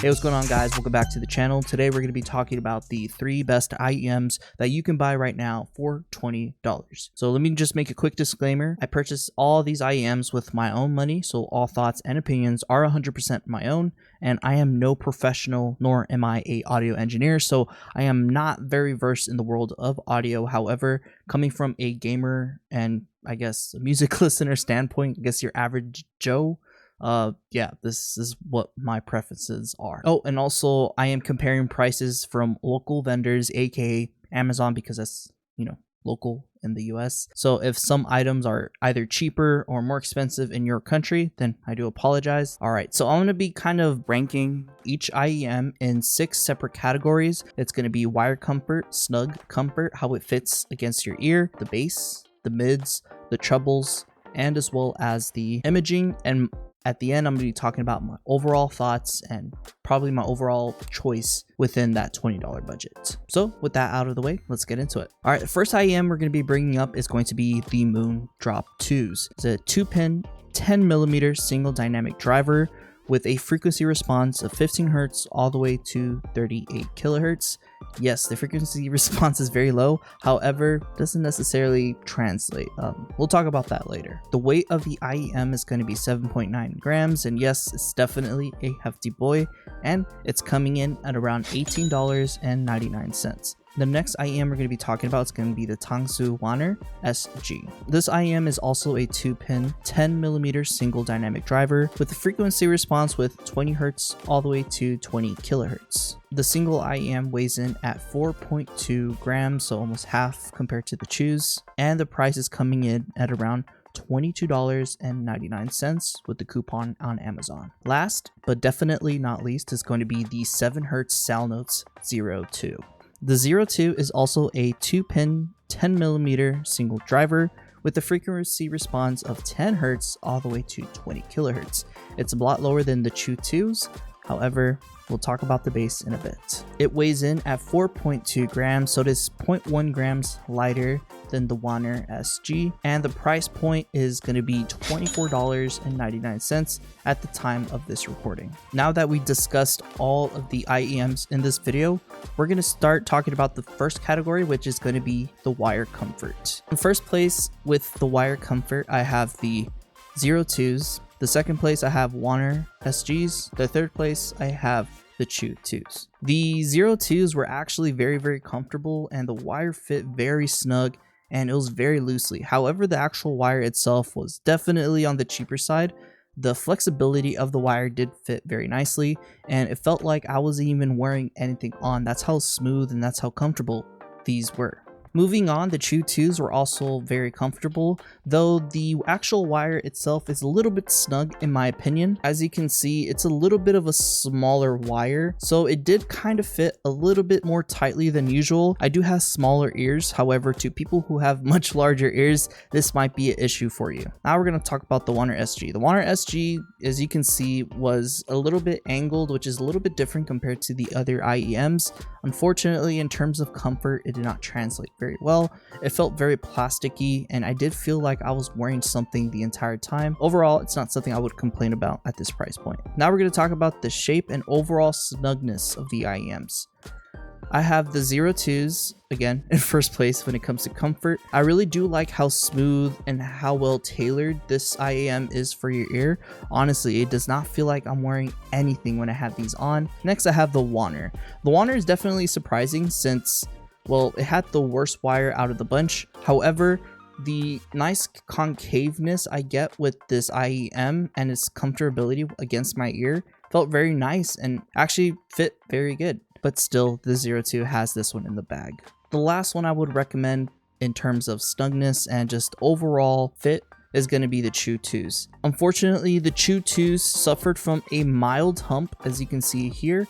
Hey, what's going on, guys? Welcome back to the channel. Today we're going to be talking about the 3 best IEMs that you can buy right now for $20. So let me just make a quick disclaimer. I purchased all these IEMs with my own money, so all thoughts and opinions are 100% my own, and I am no professional, nor am I a audio engineer, so I am not very versed in the world of audio. However, coming from a gamer and I guess a music listener standpoint, I guess your average Joe, yeah, this is what my preferences are. Oh, and also I am comparing prices from local vendors, aka Amazon, because that's, local in the US. So if some items are either cheaper or more expensive in your country, then I do apologize. All right, so I'm going to be kind of ranking each IEM in 6 separate categories. It's going to be wire comfort, snug comfort, how it fits against your ear, the bass, the mids, the trebles, and as well as the imaging. And at the end, I'm going to be talking about my overall thoughts and probably my overall choice within that $20 budget. So with that out of the way, let's get into it. All right, the first IEM we're going to be bringing up is going to be the Moondrop 2s. It's a 2-pin, 10mm single dynamic driver with a frequency response of 15 Hz all the way to 38 kHz. Yes, the frequency response is very low, however, doesn't necessarily translate. We'll talk about that later. The weight of the IEM is going to be 7.9 grams, and yes, it's definitely a hefty boy, and it's coming in at around $18.99. The next IEM we're going to be talking about is going to be the wan'er SG. This IEM is also a 2-pin, 10mm single dynamic driver with a frequency response with 20 Hz all the way to 20 kHz. The single IEM weighs in at 4.2 grams, so almost half compared to the chews, and the price is coming in at around $22.99 with the coupon on Amazon. Last, but definitely not least, is going to be the 7 Hz Salnotes 02. The 02 is also a 2-pin, 10mm single driver with a frequency response of 10 Hz all the way to 20 kHz. It's a lot lower than the Chew 2s, however, we'll talk about the bass in a bit. It weighs in at 4.2 grams, so it is 0.1 grams lighter than the wan'er SG, and the price point is going to be $24.99 at the time of this recording. Now that we discussed all of the IEMs in this video, we're going to start talking about the first category, which is going to be the wire comfort. In first place with the wire comfort, I have the 02s. The second place, I have wan'er SGs. The third place, I have the Chew 2s. The 02s were actually very comfortable, and the wire fit very snug and it was very loosely. However, the actual wire itself was definitely on the cheaper side. The flexibility of the wire did fit very nicely, and it felt like I wasn't even wearing anything on. That's how smooth and that's how comfortable these were. Moving on, the Chew 2s were also very comfortable, though the actual wire itself is a little bit snug in my opinion. As you can see, it's a little bit of a smaller wire, so it did kind of fit a little bit more tightly than usual. I do have smaller ears, however, to people who have much larger ears, this might be an issue for you. Now we're going to talk about the wan'er SG. The wan'er SG, as you can see, was a little bit angled, which is a little bit different compared to the other IEMs. Unfortunately, in terms of comfort, it did not translate very well. It felt very plasticky, and I did feel like I was wearing something the entire time. Overall, it's not something I would complain about at this price point. Now we're going to talk about the shape and overall snugness of the IEMs. I have the 02s again in first place when it comes to comfort. I really do like how smooth and how well tailored this IEM is for your ear. Honestly, it does not feel like I'm wearing anything when I have these on. Next, I have the wan'er. The wan'er is definitely surprising since, well, it had the worst wire out of the bunch. However, the nice concaveness I get with this IEM and its comfortability against my ear felt very nice and actually fit very good. But still, the 02 has this one in the bag. The last one I would recommend in terms of snugness and just overall fit is going to be the Chew 2s. Unfortunately, the Chew 2s suffered from a mild hump, as you can see here,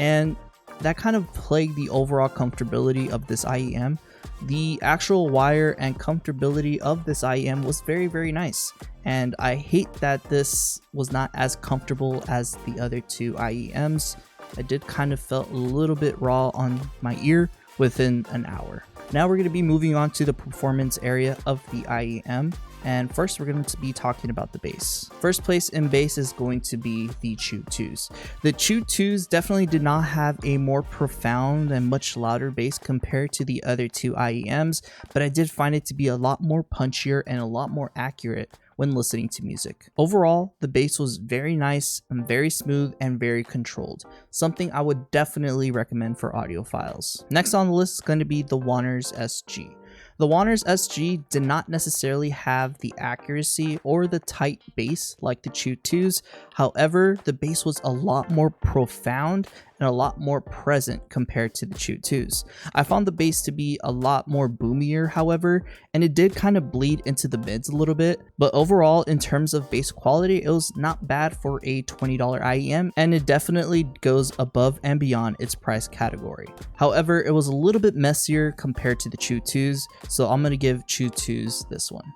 and that kind of plagued the overall comfortability of this IEM. The actual wire and comfortability of this IEM was very nice, and I hate that this was not as comfortable as the other 2 IEMs. I did kind of felt a little bit raw on my ear within an hour. Now we're going to be moving on to the performance area of the IEM. And first, we're going to be talking about the bass. First place in bass is going to be the Chu 2s. The Chu 2s definitely did not have a more profound and much louder bass compared to the other two IEMs, but I did find it to be a lot more punchier and a lot more accurate when listening to music. Overall, the bass was very nice and very smooth and very controlled, something I would definitely recommend for audiophiles. Next on the list is going to be the wan'er's SG. The wan'er's SG did not necessarily have the accuracy or the tight bass like the Chu 2s. However, the bass was a lot more profound and a lot more present compared to the Chu 2s. I found the bass to be a lot more boomier, however, and it did kind of bleed into the mids a little bit, but overall in terms of bass quality, it was not bad for a $20 IEM, and it definitely goes above and beyond its price category. However, it was a little bit messier compared to the Chu 2s, so I'm going to give Chu 2s this one.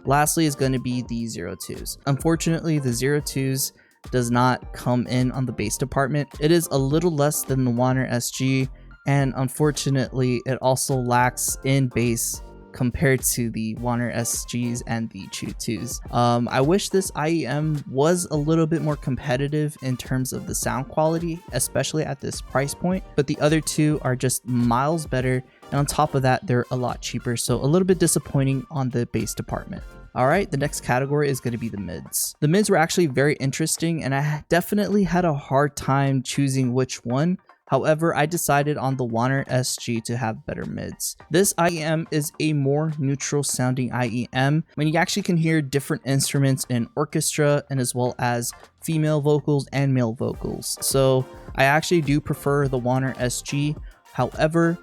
Lastly is going to be the 02s. Unfortunately, the 02s does not come in on the bass department. It is a little less than the wan'er SG, and unfortunately it also lacks in bass compared to the wan'er SGs and the Chu 2s. I wish this IEM was a little bit more competitive in terms of the sound quality, especially at this price point, but the other two are just miles better, and on top of that they're a lot cheaper, so a little bit disappointing on the bass department. Alright, the next category is going to be the mids. The mids were actually very interesting, and I definitely had a hard time choosing which one. However, I decided on the wan'er SG to have better mids. This IEM is a more neutral sounding IEM when you actually can hear different instruments in orchestra, and as well as female vocals and male vocals. So I actually do prefer the wan'er SG. However,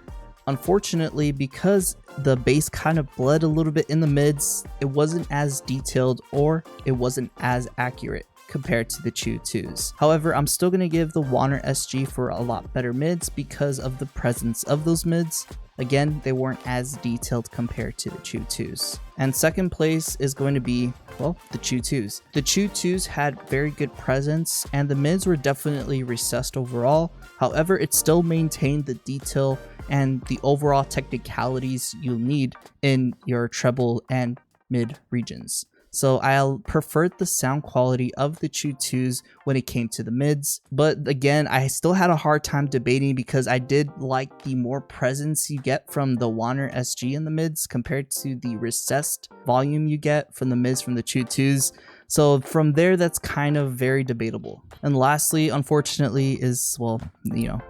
unfortunately, because the bass kind of bled a little bit in the mids, it wasn't as detailed or it wasn't as accurate compared to the Chu 2s. However, I'm still going to give the wan'er SG for a lot better mids because of the presence of those mids. Again, they weren't as detailed compared to the Chu 2s. And second place is going to be, well, the Chu 2s. The Chu 2s had very good presence, and the mids were definitely recessed overall. However, it still maintained the detail and the overall technicalities you'll need in your treble and mid regions. So I preferred the sound quality of the Chu 2s when it came to the mids, but again, I still had a hard time debating because I did like the more presence you get from the wan'er SG in the mids compared to the recessed volume you get from the mids from the Chu 2s. So from there, that's kind of very debatable. And lastly, unfortunately, is, well, you know,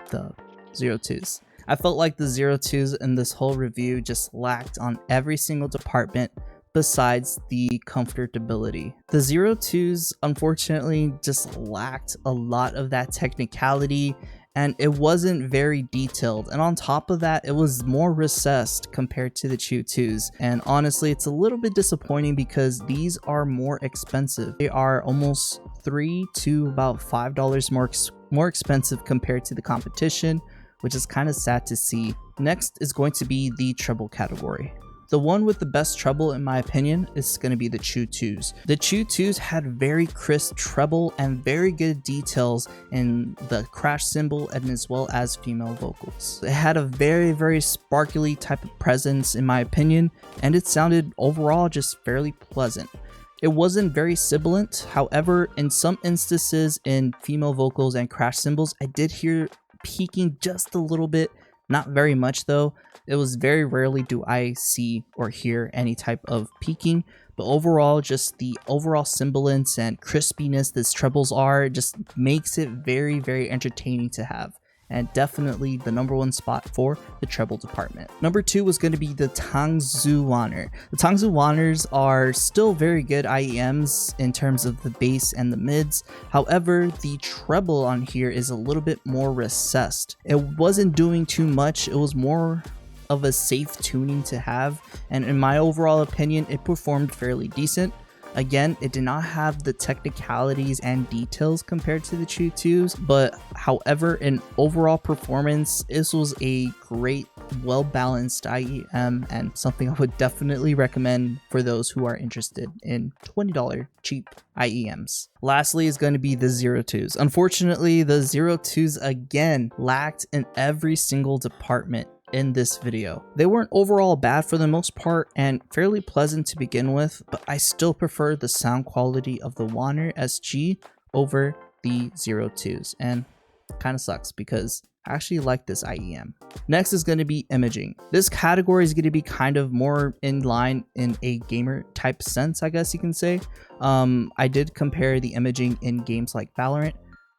the 02s. I felt like the 02s in this whole review just lacked on every single department besides the comfortability. The 02s unfortunately just lacked a lot of that technicality, and it wasn't very detailed, and on top of that, it was more recessed compared to the Chu 2s. And honestly, it's a little bit disappointing because these are more expensive. They are almost $3 to about $5 more expensive compared to the competition, which is kind of sad to see. Next is going to be the treble category. The one with the best treble, in my opinion, is going to be the Chu 2s. The Chu 2s had very crisp treble and very good details in the crash cymbal and as well as female vocals. It had a very sparkly type of presence, in my opinion, and it sounded overall just fairly pleasant. It wasn't very sibilant, however, in some instances in female vocals and crash cymbals, I did hear peaking just a little bit. Not very much though. It was very rarely do I see or hear any type of peaking, but overall, just the overall sibilance and crispiness this trebles are just makes it very entertaining to have, and definitely the #1 spot for the treble department. Number 2 was going to be the Tangzu wan'er. The Tangzu wan'ers are still very good IEMs in terms of the bass and the mids. However, the treble on here is a little bit more recessed. It wasn't doing too much. It was more of a safe tuning to have, and in my overall opinion, it performed fairly decent. Again, it did not have the technicalities and details compared to the Chu 2s, but however, in overall performance, this was a great, well-balanced IEM and something I would definitely recommend for those who are interested in $20 cheap IEMs. Lastly is going to be the 02s. Unfortunately, the 02s again lacked in every single department in this video. They weren't overall bad for the most part and fairly pleasant to begin with, but I still prefer the sound quality of the wan'er SG over the 02s, and kind of sucks because I actually like this IEM. Next is going to be imaging. This category is going to be kind of more in line in a gamer type sense, I guess you can say. I did compare the imaging in games like Valorant,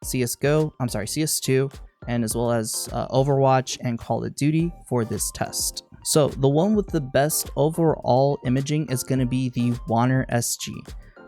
CS2, and as well as Overwatch and Call of Duty for this test. So the one with the best overall imaging is going to be the wan'er SG.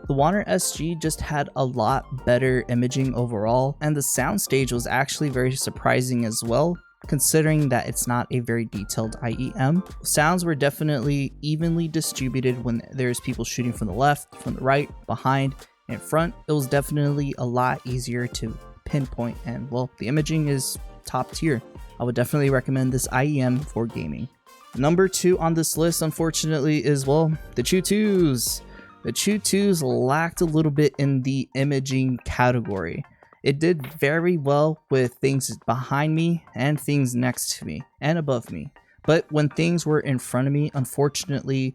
The wan'er SG just had a lot better imaging overall, and the soundstage was actually very surprising as well, considering that it's not a very detailed IEM. Sounds were definitely evenly distributed when there's people shooting from the left, from the right, behind, and front. It was definitely a lot easier to pinpoint, and well, the imaging is top tier. I would definitely recommend this IEM for gaming. Number 2 on this list, unfortunately, is, well, the CHU2s. The CHU2s lacked a little bit in the imaging category. It did very well with things behind me and things next to me and above me. But when things were in front of me, unfortunately,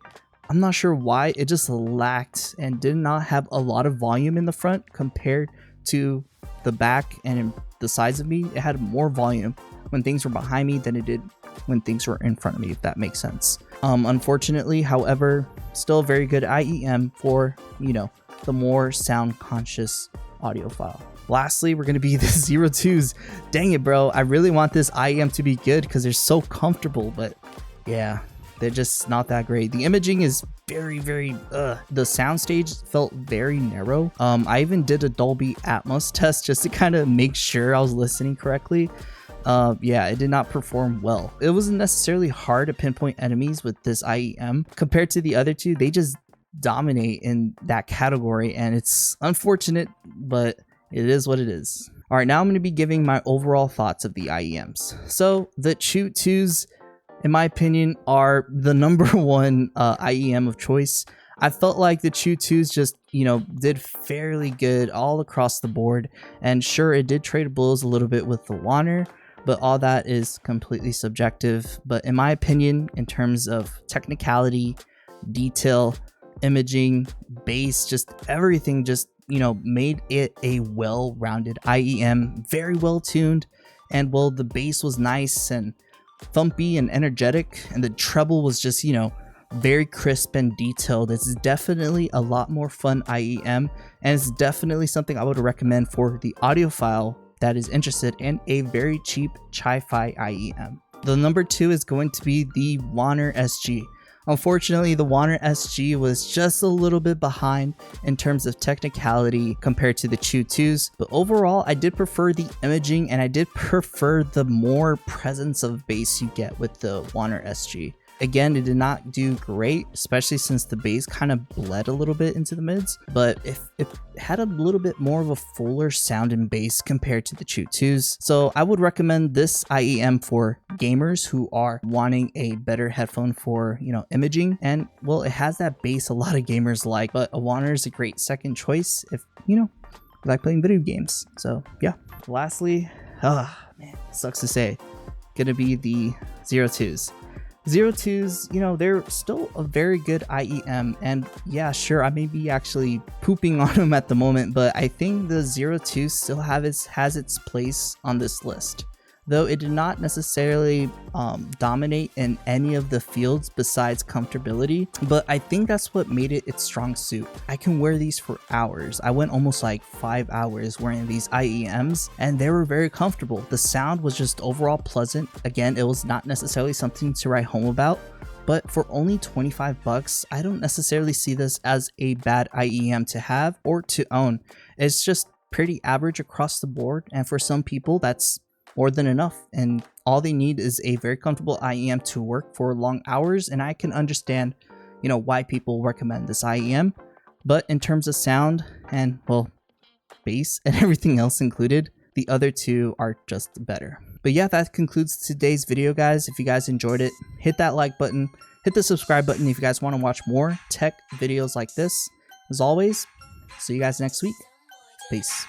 I'm not sure why, it just lacked and did not have a lot of volume in the front compared to the back and in the sides of me. It had more volume when things were behind me than it did when things were in front of me, if that makes sense. Unfortunately, however, still a very good IEM for, you know, the more sound conscious audiophile. Lastly, we're going to be the 02s. Dang it, bro. I really want this IEM to be good because they're so comfortable, but yeah, they're just not that great. The imaging is very, the soundstage felt very narrow. I even did a Dolby Atmos test just to kind of make sure I was listening correctly. Yeah, it did not perform well. It wasn't necessarily hard to pinpoint enemies with this IEM. Compared to the other two, they just dominate in that category, and it's unfortunate, but it is what it is. All right, now I'm going to be giving my overall thoughts of the IEMs. So the CHU2s, in my opinion, are the number one IEM of choice. I felt like the CHU2s just, you know, did fairly good all across the board, and sure, it did trade blows a little bit with the wan'er, but all that is completely subjective. But in my opinion, in terms of technicality, detail, imaging, bass, just everything, just, you know, made it a well-rounded IEM, very well tuned, and well, the bass was nice and thumpy and energetic, and the treble was just, you know, very crisp and detailed. It's definitely a lot more fun IEM, and it's definitely something I would recommend for the audiophile that is interested in a very cheap chi-fi IEM. The number 2 is going to be the wan'er SG. Unfortunately, the wan'er SG was just a little bit behind in terms of technicality compared to the CHU2s, but overall I did prefer the imaging, and I did prefer the more presence of bass you get with the wan'er SG. Again, it did not do great, especially since the bass kind of bled a little bit into the mids, but it had a little bit more of a fuller sound and bass compared to the CHU2s. So I would recommend this IEM for gamers who are wanting a better headphone for, you know, imaging. And well, it has that bass a lot of gamers like, but a wan'er is a great second choice if, you know, you like playing video games. So yeah. Lastly, man, sucks to say, gonna be the 02s. 02s, you know, they're still a very good IEM, and yeah, sure, I may be actually pooping on them at the moment, but I think the 02 still has its place on this list. Though it did not necessarily dominate in any of the fields besides comfortability, but I think that's what made it its strong suit. I can wear these for hours. I went almost like 5 hours wearing these IEMs, and they were very comfortable. The sound was just overall pleasant. Again, it was not necessarily something to write home about, but for only 25 bucks, I don't necessarily see this as a bad IEM to have or to own. It's just pretty average across the board, and for some people that's more than enough, and all they need is a very comfortable IEM to work for long hours. And I can understand, you know, why people recommend this IEM, but in terms of sound and, well, bass and everything else included, the other two are just better. But yeah, that concludes today's video, guys. If you guys enjoyed it, hit that like button, hit the subscribe button if you guys want to watch more tech videos like this. As always, see you guys next week. Peace.